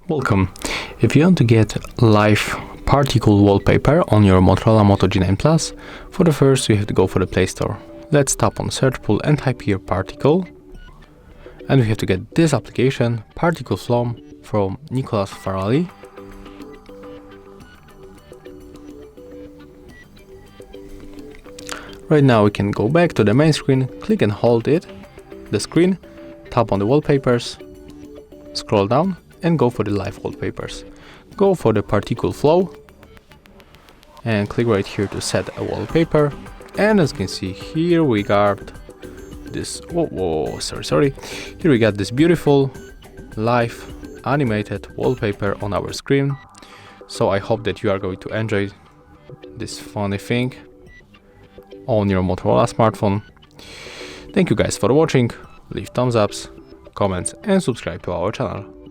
Welcome. If you want to get live particle wallpaper on your Motorola Moto G9 Plus, for the first you have to go for the Play Store. Let's tap on search pool and type here particle. And we have to get this application, Particle Flow from Nicolas Farali. Right now we can go back to the main screen, click and hold the screen, tap on the wallpapers, scroll down and go for the live wallpapers. Go for the particle flow and click right here to set a wallpaper. And as you can see here we got this, here we got this beautiful live animated wallpaper on our screen. So I hope that you are going to enjoy this funny thing on your Motorola smartphone. Thank you guys for watching, leave thumbs ups, comments and subscribe to our channel.